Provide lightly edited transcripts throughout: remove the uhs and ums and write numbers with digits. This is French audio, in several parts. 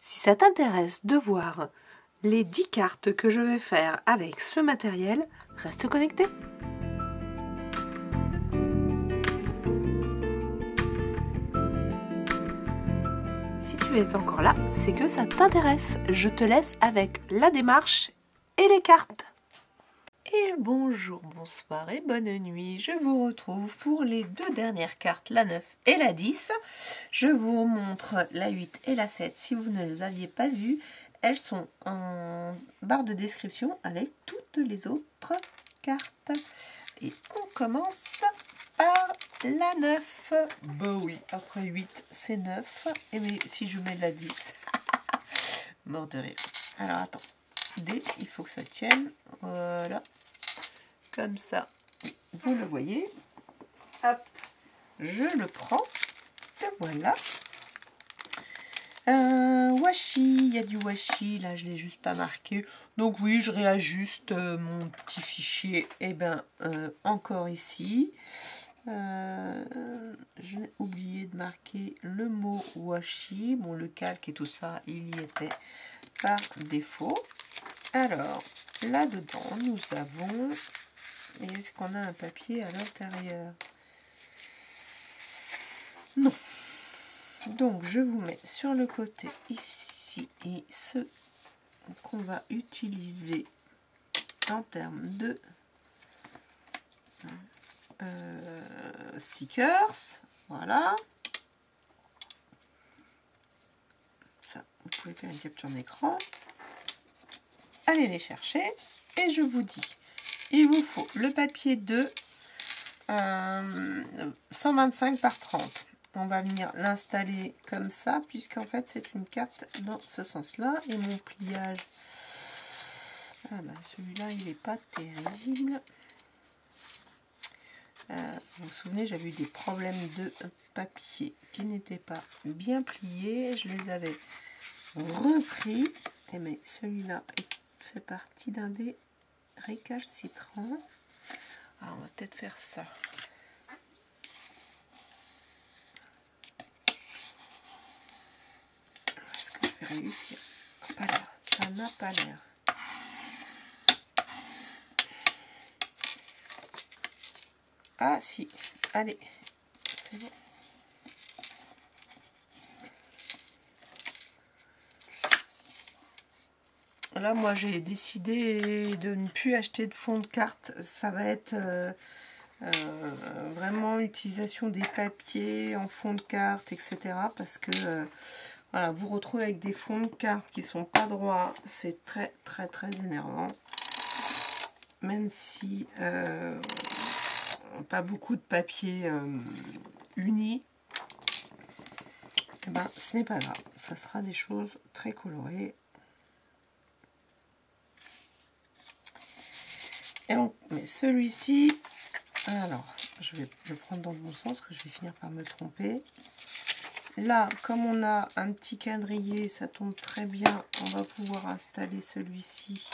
Si ça t'intéresse de voir les 10 cartes que je vais faire avec ce matériel, reste connecté. Si tu es encore là, c'est que ça t'intéresse. Je te laisse avec la démarche et les cartes. Et bonjour, bonsoir et bonne nuit. Je vous retrouve pour les deux dernières cartes, la 9 et la 10. Je vous montre la 8 et la 7 si vous ne les aviez pas vues. Elles sont en barre de description avec toutes les autres cartes. Et on commence par la 9. Bah oui, après 8, c'est 9. Et mais si je mets la 10, mort de rire. Alors attends, D, il faut que ça tienne. Voilà. Comme ça, vous le voyez. Hop, je le prends. Et voilà. Washi, il y a du washi, là je ne l'ai juste pas marqué. Donc oui, je réajuste mon petit fichier. Et bien, encore ici. J'ai oublié de marquer le mot washi. Bon, le calque et tout ça, il y était par défaut. Alors, là-dedans, nous avons... Et est-ce qu'on a un papier à l'intérieur? Non. Donc, je vous mets sur le côté ici et ce qu'on va utiliser en termes de stickers. Voilà. Ça, vous pouvez faire une capture d'écran. Allez les chercher et je vous dis. Il vous faut le papier de 125 par 30. On va venir l'installer comme ça, puisqu'en fait c'est une carte dans ce sens-là. Et mon pliage, celui-là il n'est pas terrible. Vous vous souvenez, j'avais eu des problèmes de papier qui n'étaient pas bien pliés. Je les avais repris. Et mais celui-là fait partie d'un des récalcitrants. Alors, on va peut-être faire ça. Est-ce que je vais réussir? Pas là, ça n'a pas l'air. Ah si, allez, c'est bon. Là, moi, j'ai décidé de ne plus acheter de fond de carte. Ça va être vraiment l'utilisation des papiers en fond de carte, etc. Parce que voilà, vous retrouvez avec des fonds de carte qui sont pas droits. C'est très, très, très énervant. Même si pas beaucoup de papier uni, eh ben, ce n'est pas grave. Ça sera des choses très colorées. Et on met celui-ci. Alors, je vais le prendre dans le bon sens, que je vais finir par me tromper. Là, comme on a un petit quadrillé, ça tombe très bien. On va pouvoir installer celui-ci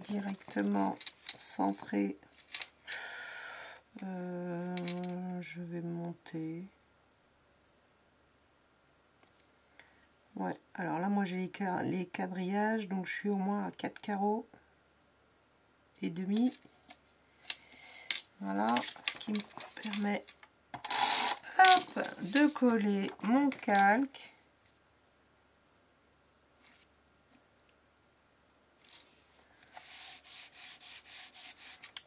directement centré. Je vais monter. Ouais, alors là, moi j'ai les quadrillages, donc je suis au moins à 4 carreaux et demi. Voilà, ce qui me permet hop, de coller mon calque.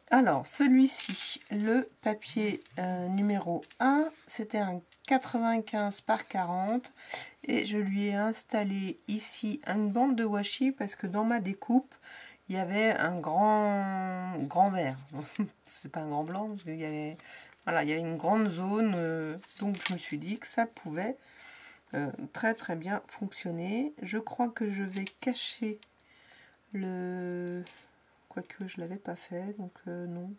Alors, celui-ci, le papier numéro 1, c'était un 95 par 40 et je lui ai installé ici une bande de washi parce que dans ma découpe, il y avait un grand vert. C'est pas un grand blanc parce qu'il y avait, voilà, il y avait une grande zone, donc je me suis dit que ça pouvait très très bien fonctionner. Je crois que je vais cacher le... Quoique je ne l'avais pas fait, donc non.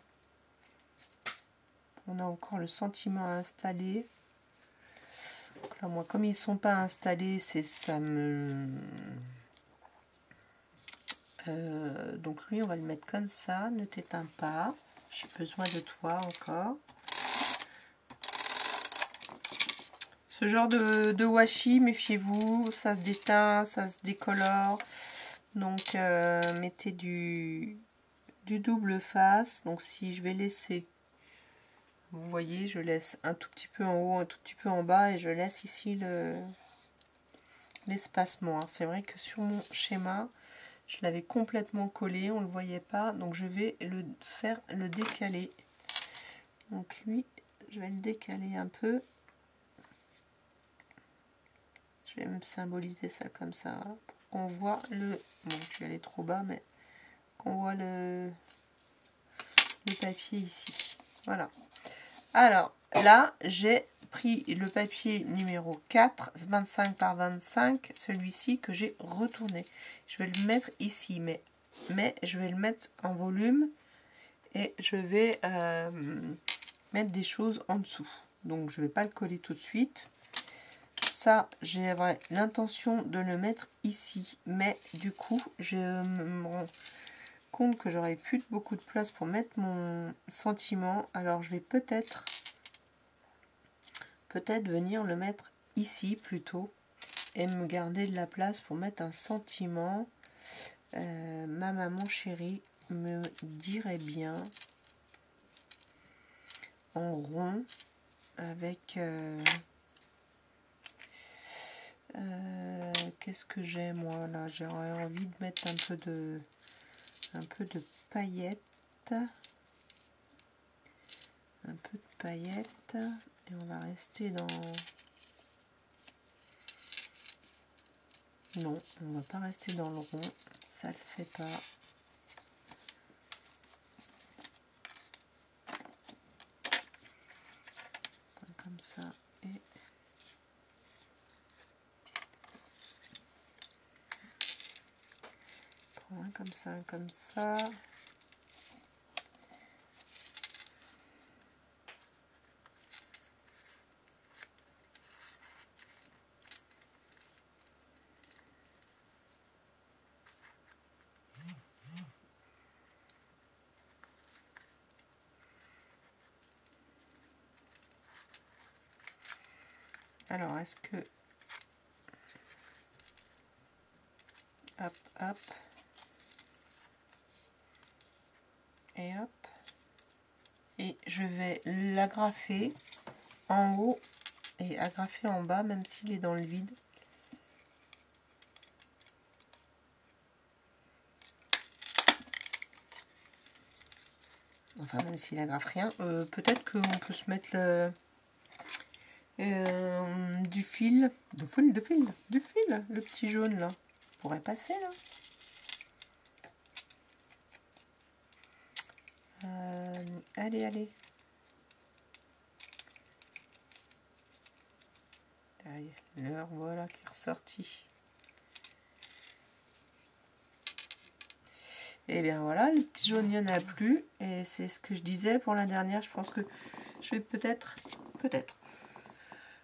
On a encore le sentiment à installer. Donc là, moi, comme ils ne sont pas installés, ça me... donc lui, on va le mettre comme ça. Ne t'éteins pas. J'ai besoin de toi encore. Ce genre de washi, méfiez-vous, ça se déteint, ça se décolore. Donc mettez du double face. Donc si je vais laisser, vous voyez, je laisse un tout petit peu en haut, un tout petit peu en bas, et je laisse ici l'espacement. C'est vrai que sur mon schéma, je l'avais complètement collé, on ne le voyait pas, donc je vais le décaler. Donc lui, je vais le décaler un peu. Je vais me symboliser ça comme ça, voilà, pour qu'on voit le... Bon, je suis allée trop bas, mais qu'on voit le papier ici. Voilà. Alors, là, j'ai pris le papier numéro 4, 25 par 25, celui-ci que j'ai retourné. Je vais le mettre ici, mais je vais le mettre en volume et je vais mettre des choses en dessous. Donc, je ne vais pas le coller tout de suite. Ça, j'ai l'intention de le mettre ici, mais du coup, je me rends compte que j'aurais plus beaucoup de place pour mettre mon sentiment. Alors, je vais peut-être venir le mettre ici plutôt et me garder de la place pour mettre un sentiment. Ma maman chérie me dirait bien en rond avec qu'est-ce que j'ai moi là, j'aurais envie de mettre un peu de paillettes, et on va rester dans... Non, on va pas rester dans le rond, ça le fait pas. Comme ça, et prends un comme ça, un comme ça. Alors, est-ce que... Hop, hop. Et hop. Et je vais l'agrafer en haut et agrafer en bas, même s'il est dans le vide. Enfin, même s'il agrafe rien. Peut-être qu'on peut se mettre du fil, le petit jaune là, pourrait passer là. Allez, allez. L'heure, voilà, qui est ressortie. Et bien voilà, le petit jaune, il n'y en a plus. Et c'est ce que je disais pour la dernière. Je pense que je vais peut-être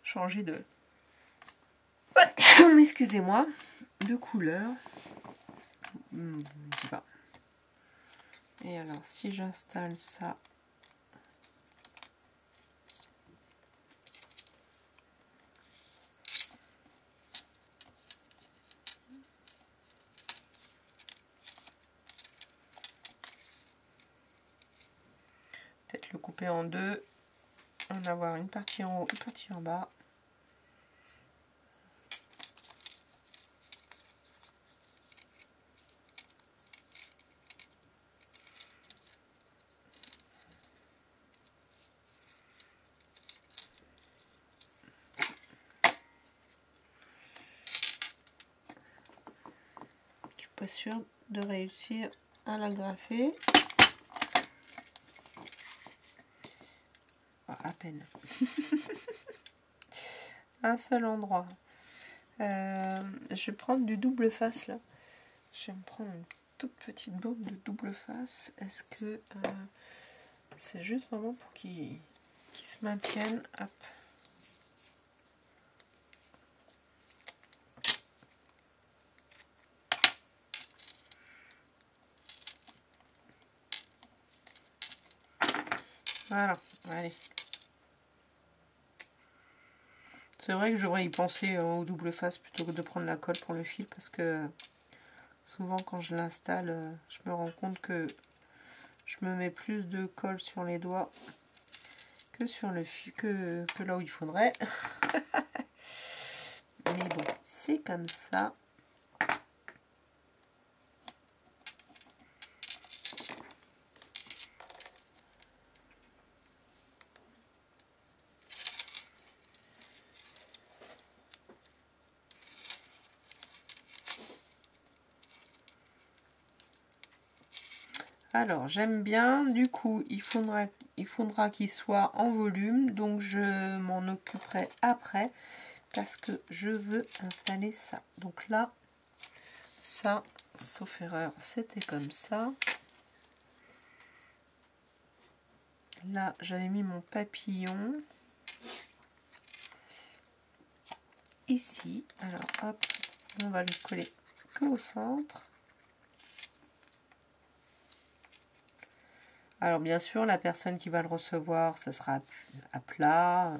changer de... Excusez-moi, de couleur. Je sais pas. Et alors, si j'installe ça... Peut-être le couper en deux, en avoir une partie en haut, une partie en bas. Je suis pas sûre de réussir à l'agrafer. À peine. Un seul endroit. Je vais prendre du double face là. Je vais me prendre une toute petite bande de double face. Est-ce que c'est juste vraiment pour qu'il se maintienne? Hop. Voilà, allez. C'est vrai que j'aurais y pensé au double face plutôt que de prendre la colle pour le fil, parce que souvent quand je l'installe, je me rends compte que je me mets plus de colle sur les doigts que sur le fil, que là où il faudrait. Mais bon, c'est comme ça. Alors, j'aime bien, du coup, il faudra qu'il soit en volume, donc je m'en occuperai après, parce que je veux installer ça. Donc là, ça, sauf erreur, c'était comme ça. Là, j'avais mis mon papillon. Ici, alors hop, on va le coller qu'au centre. Alors bien sûr, la personne qui va le recevoir, ça sera à plat.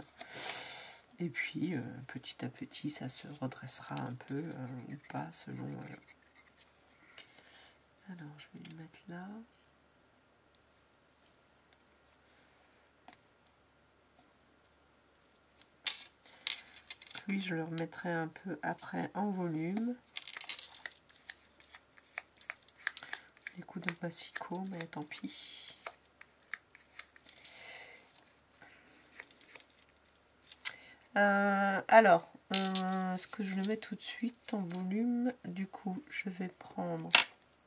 Et puis, petit à petit, ça se redressera un peu ou pas, selon... Alors, je vais le mettre là. Lui, je le remettrai un peu après en volume. Des coups de massicot, mais tant pis. Alors, est-ce que je le mets tout de suite en volume? Du coup, je vais prendre...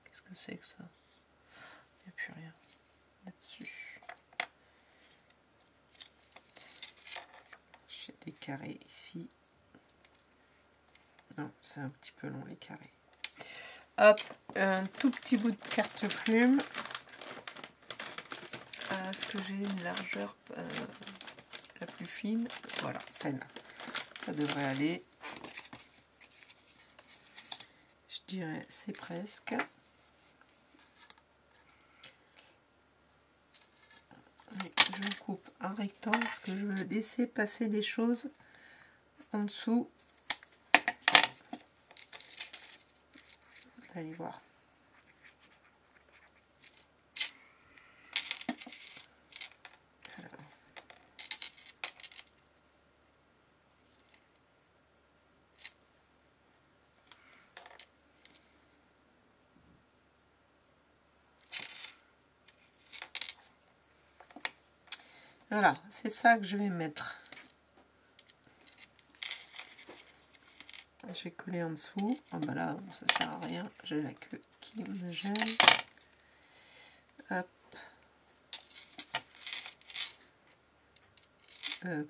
Qu'est-ce que c'est que ça? Il n'y a plus rien là-dessus. J'ai des carrés ici. Non, c'est un petit peu long les carrés. Hop, un tout petit bout de carte plume. Est-ce que j'ai une largeur la plus fine? Voilà, celle-là. Ça devrait aller. Je dirais c'est presque. Je coupe un rectangle parce que je veux laisser passer les choses en dessous. Vous allez voir. Voilà, c'est ça que je vais mettre. Je vais coller en dessous. Ah bah là, ça sert à rien. J'ai la queue qui me gêne. Hop.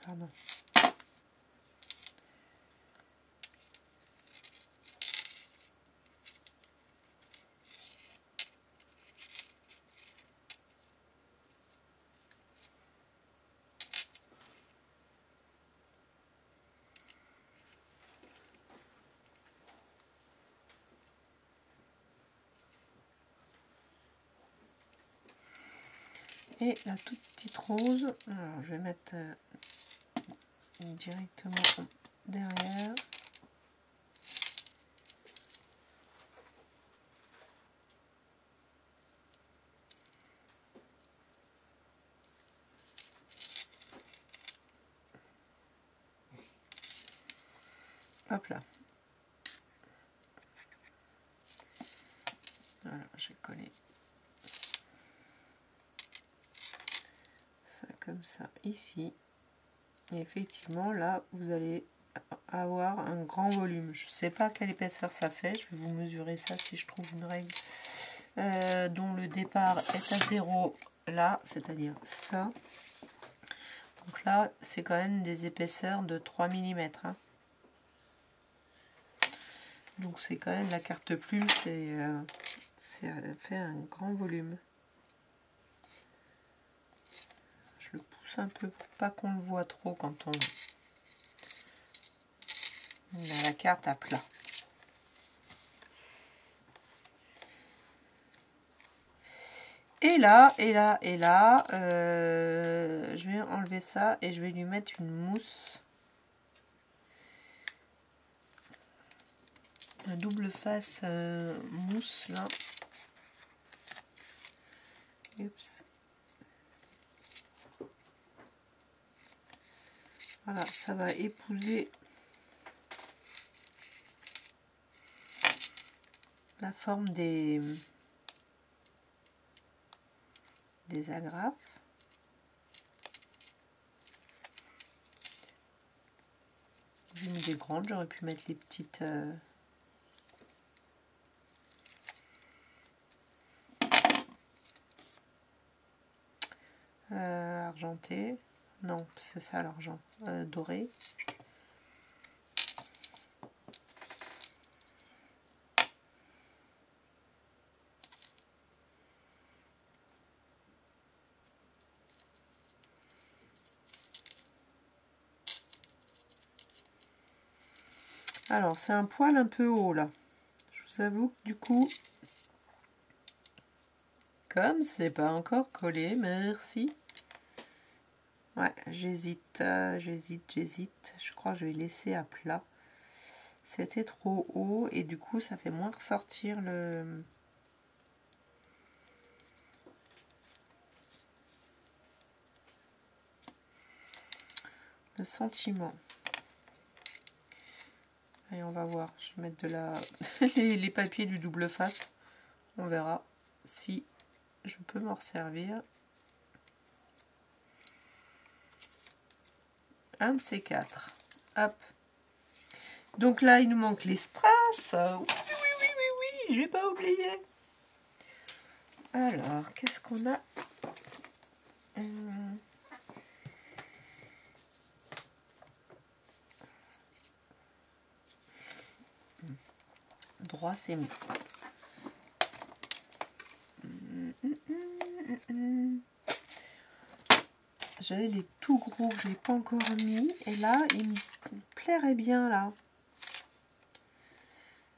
Pardon. Et la toute petite rose, alors je vais mettre directement derrière. Hop là. Voilà, j'ai collé ça comme ça ici. Et effectivement, là, vous allez avoir un grand volume. Je ne sais pas quelle épaisseur ça fait. Je vais vous mesurer ça si je trouve une règle dont le départ est à 0 là, c'est-à-dire ça. Donc là, c'est quand même des épaisseurs de 3 mm. Hein. Donc c'est quand même la carte plume, c'est fait un grand volume. Je le pousse un peu pour pas qu'on le voit trop quand on a la carte à plat. Et là, je vais enlever ça et je vais lui mettre une mousse un double face mousse là. Oups. Voilà, ça va épouser la forme des agrafes. J'ai mis des grandes, j'aurais pu mettre les petites argentées. Non, c'est ça l'argent. Doré. Alors, c'est un poil un peu haut là. Je vous avoue que du coup, comme c'est pas encore collé, merci. Ouais, j'hésite. Je crois que je vais laisser à plat. C'était trop haut et du coup, ça fait moins ressortir le sentiment. Et on va voir. Je vais mettre de la les papiers du double face. On verra si je peux m'en servir. Un de ces quatre. Hop. Donc là, il nous manque les strass. Oui, j'ai pas oublié. Alors, qu'est-ce qu'on a? Droit, c'est mieux. J'avais les tout gros que je n'ai pas encore mis. Et là, il me plairait bien là.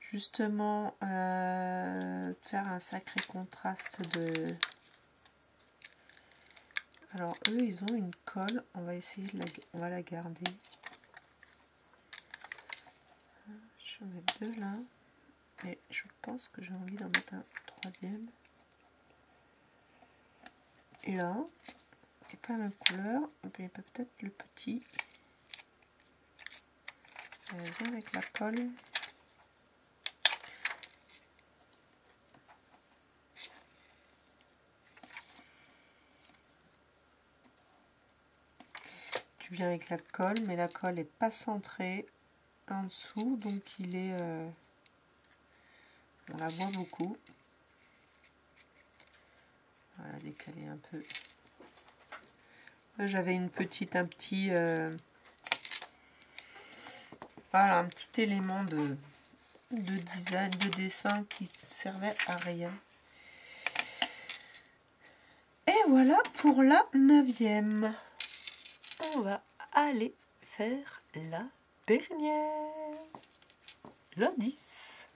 Justement, faire un sacré contraste de... Alors, eux, ils ont une colle. On va essayer de on va la garder. Je vais en mettre deux là. Et je pense que j'ai envie d'en mettre un troisième. Et là, c'est pas la même couleur. Mais peut-être le petit. Vient avec la colle. Tu viens avec la colle, mais la colle n'est pas centrée en dessous, donc il est... on la voit beaucoup. Voilà, décaler un peu. J'avais un petit voilà, un petit élément de design, de dessin qui servait à rien. Et voilà pour la 9e. On va aller faire la dernière. La 10.